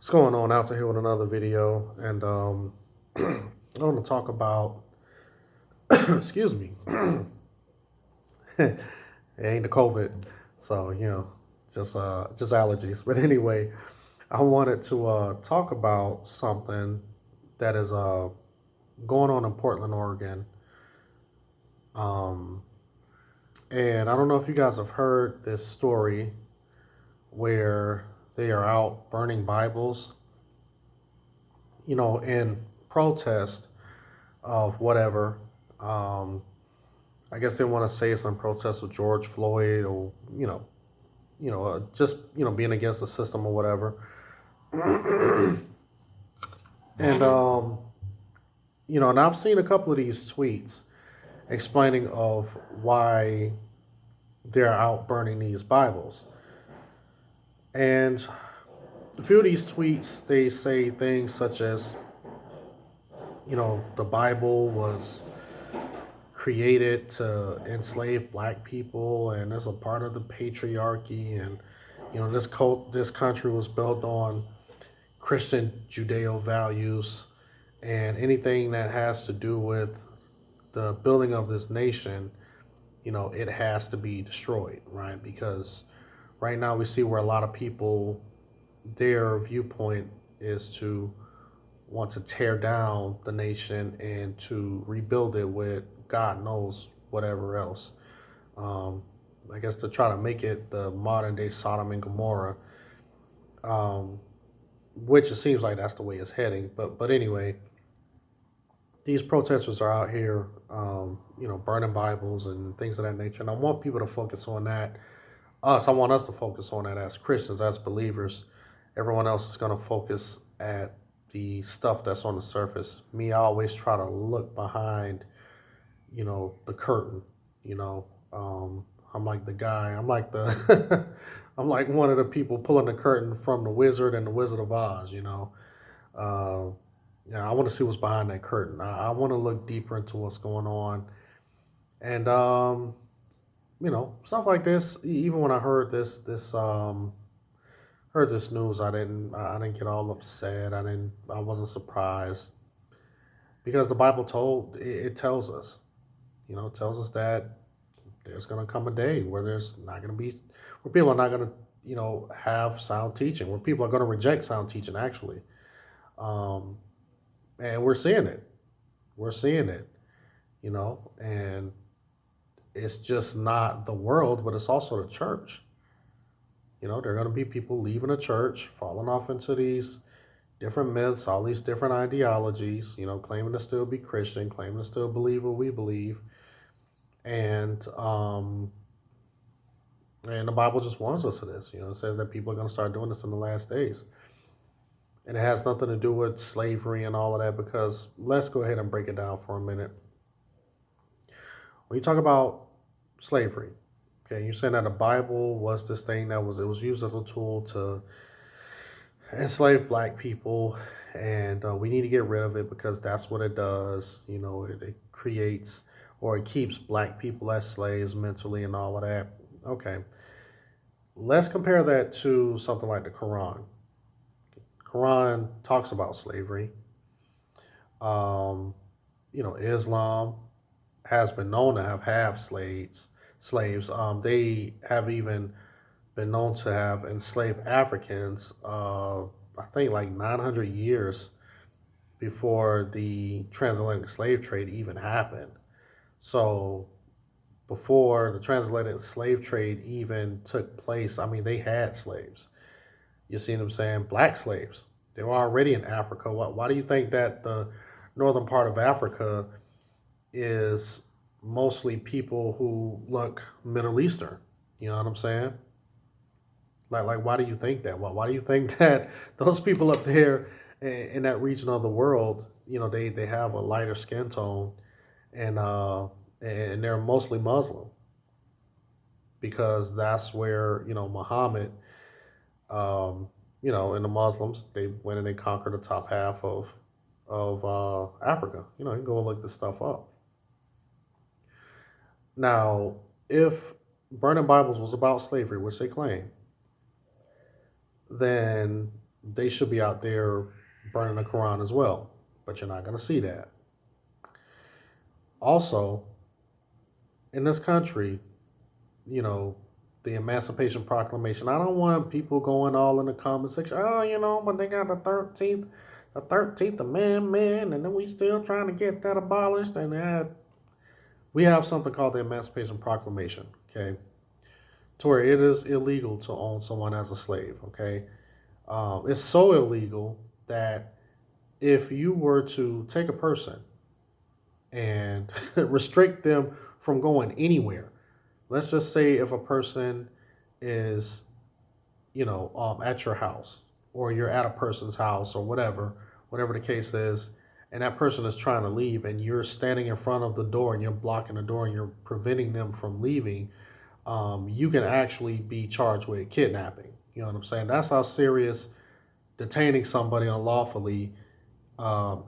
What's going on? Out here with another video, and I want to talk about. Excuse me, it ain't the COVID, so just allergies. But anyway, I wanted to talk about something that is going on in Portland, Oregon, um, and I don't know if you guys have heard this story where they are out burning Bibles, in protest of whatever. Um, I guess they want to say some protest with George Floyd, or just being against the system or whatever. And and I've seen a couple of these tweets explaining of why they're out burning these Bibles. And a few of these tweets, they say things such as, the Bible was created to enslave black people, and it's a part of the patriarchy, and this country was built on Christian Judeo values, and anything that has to do with the building of this nation, it has to be destroyed, right? Because right now we see where a lot of people, their viewpoint is to want to tear down the nation and to rebuild it with God knows whatever else. Um, I guess to try to make it the modern day Sodom and Gomorrah, um, which it seems like that's the way it's heading. But anyway, these protesters are out here, burning Bibles and things of that nature. And I want people to focus on that. I want us to focus on that as Christians, as believers. Everyone else is going to focus at the stuff that's on the surface. Me, I always try to look behind, the curtain. You know, I'm like the guy. I'm like the, I'm like one of the people pulling the curtain from the Wizard and the Wizard of Oz. Uh, yeah, I want to see what's behind that curtain. I want to look deeper into what's going on, and stuff like this. Even when I heard this news, I didn't get all upset. I wasn't surprised because the Bible it tells us, it tells us that there's going to come a day where there's not going to be, where people are not going to, have sound teaching, where people are going to reject sound teaching, actually. Um, and we're seeing it. We're seeing it, and it's just not the world, but it's also the church. There are going to be people leaving the church, falling off into these different myths, all these different ideologies, claiming to still be Christian, claiming to still believe what we believe. And the Bible just warns us of this. It says that people are going to start doing this in the last days. And it has nothing to do with slavery and all of that, because let's go ahead and break it down for a minute. When you talk about slavery, okay, you're saying that the Bible was this thing that was used as a tool to enslave black people, and we need to get rid of it because that's what it does. It creates, or it keeps black people as slaves mentally and all of that. Okay, let's compare that to something like the Quran. Quran talks about slavery. Um, Islam has been known to have slaves. They have even been known to have enslaved Africans. I think like 900 years before the transatlantic slave trade even happened. So before the transatlantic slave trade even took place, I mean, they had slaves. You see what I'm saying? Black slaves. They were already in Africa. Why do you think that the northern part of Africa is mostly people who look Middle Eastern? You know what I'm saying? Like, why do you think that? Why do you think that those people up there in that region of the world, they have a lighter skin tone, and they're mostly Muslim, because that's where Muhammad, and the Muslims, they went and they conquered the top half of Africa. You can go and look this stuff up. Now, if burning Bibles was about slavery, which they claim, then they should be out there burning the Quran as well. But you're not going to see that. Also, in this country, you know, the Emancipation Proclamation. I don't want people going all in the comment section. Oh, but they got the 13th Amendment, and then we still trying to get that abolished. And we have something called the Emancipation Proclamation. Okay, to where it is illegal to own someone as a slave. Okay, it's so illegal that if you were to take a person and restrict them from going anywhere. Let's just say if a person is, at your house, or you're at a person's house, or whatever the case is, and that person is trying to leave, and you're standing in front of the door and you're blocking the door and you're preventing them from leaving, you can actually be charged with kidnapping. You know what I'm saying? That's how serious detaining somebody unlawfully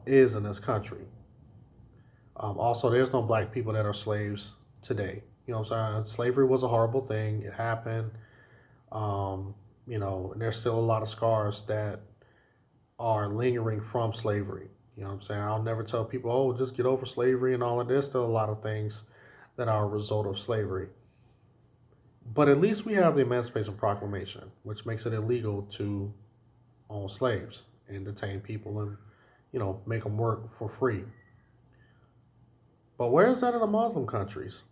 is in this country. Also, there's no black people that are slaves today. You know what I'm saying? Slavery was a horrible thing. It happened. And there's still a lot of scars that are lingering from slavery. You know what I'm saying? I'll never tell people, oh, just get over slavery and all of this. Still a lot of things that are a result of slavery. But at least we have the Emancipation Proclamation, which makes it illegal to own slaves and detain people and, make them work for free. But where is that in the Muslim countries?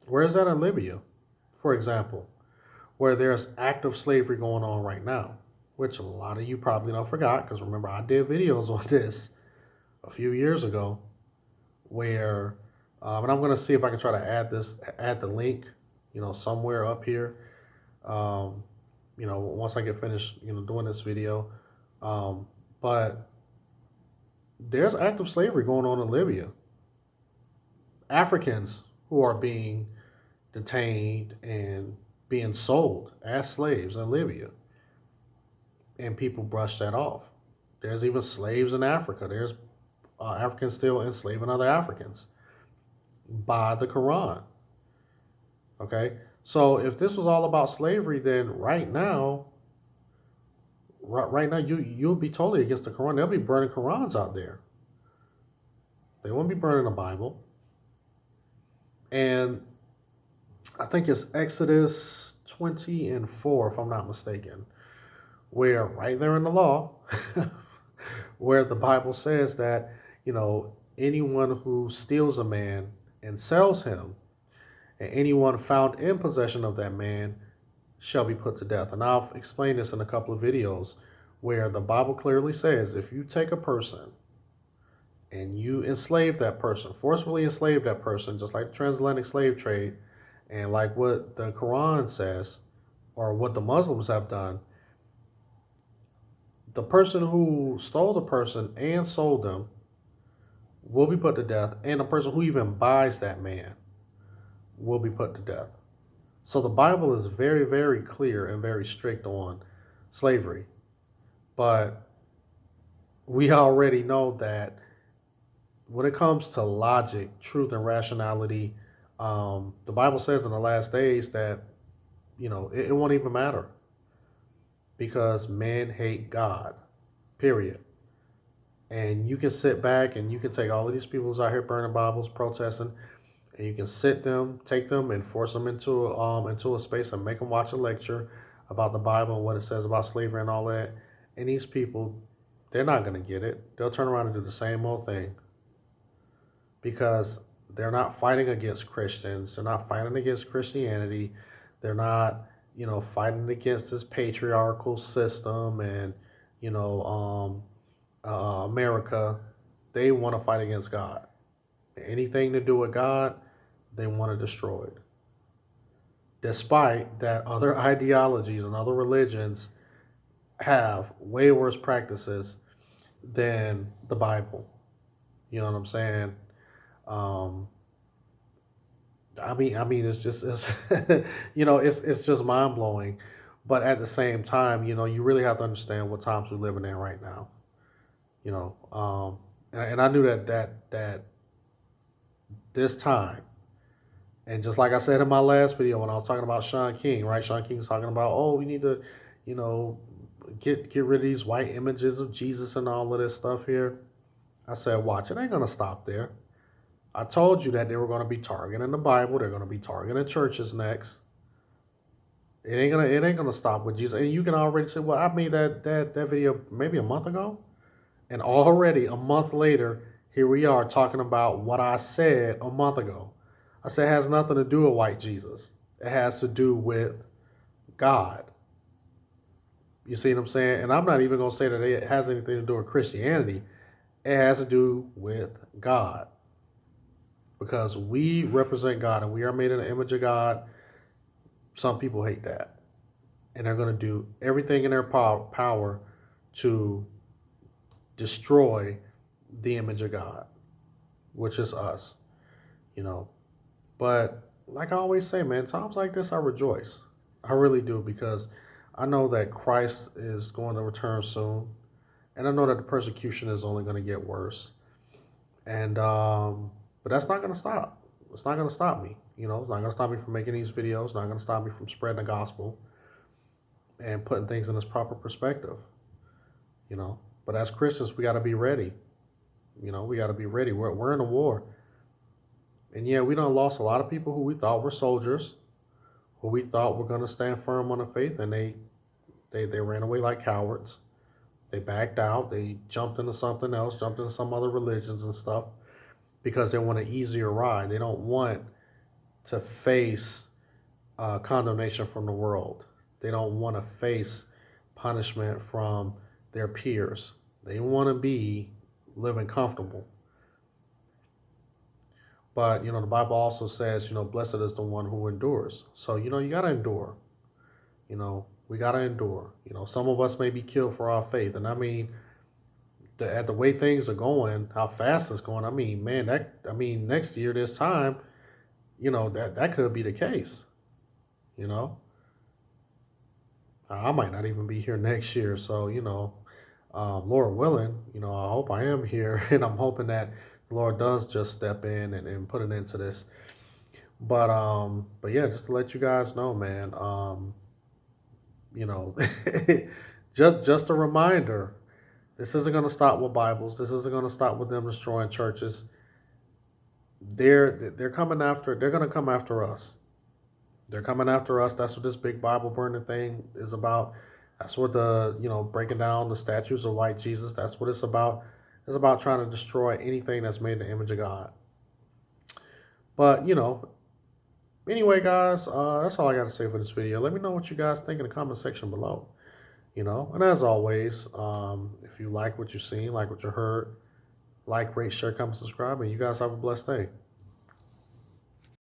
Where is that in Libya, for example, where there's active slavery going on right now, which a lot of you probably don't forgot, because remember I did videos on this a few years ago, where, and I'm going to see if I can try to add the link, somewhere up here, once I get finished, doing this video. But there's active slavery going on in Libya. Africans who are being detained and being sold as slaves in Libya. And people brush that off. There's even slaves in Africa. There's Africans still enslaving other Africans by the Quran. Okay? So if this was all about slavery, then right now, you'll be totally against the Quran. They'll be burning Qurans out there. They won't be burning the Bible. And I think it's Exodus 20:4, if I'm not mistaken, where right there in the law, where the Bible says that, anyone who steals a man and sells him, and anyone found in possession of that man shall be put to death. And I'll explain this in a couple of videos where the Bible clearly says if you take a person and you enslave that person, forcefully enslave that person, just like the transatlantic slave trade, and like what the Quran says, or what the Muslims have done, the person who stole the person and sold them will be put to death, and the person who even buys that man will be put to death. So the Bible is very, very clear and very strict on slavery. But we already know that when it comes to logic, truth, and rationality, the Bible says in the last days that, it won't even matter, because men hate God, period. And you can sit back and you can take all of these people who's out here burning Bibles, protesting, and you can take them and force them into a space and make them watch a lecture about the Bible and what it says about slavery and all that. And these people, they're not going to get it. They'll turn around and do the same old thing, because they're not fighting against Christians. They're not fighting against Christianity. They're not, fighting against this patriarchal system and, America. They want to fight against God. Anything to do with God, they want to destroy it. Despite that other ideologies and other religions have way worse practices than the Bible. You know what I'm saying? It's just, it's just mind blowing. But at the same time, you really have to understand what times we're living in right now. And I knew that this time, and just like I said in my last video when I was talking about Sean King, right? Sean King was talking about, oh, we need to, get rid of these white images of Jesus and all of this stuff here. I said, watch, it ain't going to stop there. I told you that they were going to be targeting the Bible. They're going to be targeting churches next. It ain't gonna stop with Jesus. And you can already say, well, I made that video maybe a month ago. And already a month later, here we are talking about what I said a month ago. I said it has nothing to do with white Jesus. It has to do with God. You see what I'm saying? And I'm not even going to say that it has anything to do with Christianity. It has to do with God. Because we represent God and we are made in the image of God. Some people hate that. And they're going to do everything in their power to destroy the image of God, which is us, But like I always say, man, times like this, I rejoice. I really do, because I know that Christ is going to return soon. And I know that the persecution is only going to get worse. And, but that's not going to stop. It's not going to stop me. It's not going to stop me from making these videos. It's not going to stop me from spreading the gospel and putting things in its proper perspective, But as Christians, we got to be ready. We got to be ready. We're in a war. And yeah, we done lost a lot of people who we thought were soldiers, who we thought were going to stand firm on the faith, and they ran away like cowards. They backed out. They jumped into something else, jumped into some other religions and stuff, because they want an easier ride. They don't want to face condemnation from the world. They don't want to face punishment from their peers. They want to be living comfortable. But, the Bible also says, blessed is the one who endures. So, you got to endure. We got to endure. Some of us may be killed for our faith. And I mean, at the way things are going, how fast it's going, next year, this time, that could be the case. I might not even be here next year. So, Lord willing, I hope I am here, and I'm hoping that the Lord does just step in and put an end to this. But yeah, just to let you guys know, man, just a reminder, this isn't going to stop with Bibles. This isn't going to stop with them destroying churches. They're coming after, they're going to come after us. They're coming after us. That's what this big Bible burning thing is about. That's what breaking down the statues of white Jesus, that's what it's about. It's about trying to destroy anything that's made in the image of God. But, anyway, guys, that's all I got to say for this video. Let me know what you guys think in the comment section below. And as always, if you like what you've seen, like what you heard, like, rate, share, comment, subscribe, and you guys have a blessed day.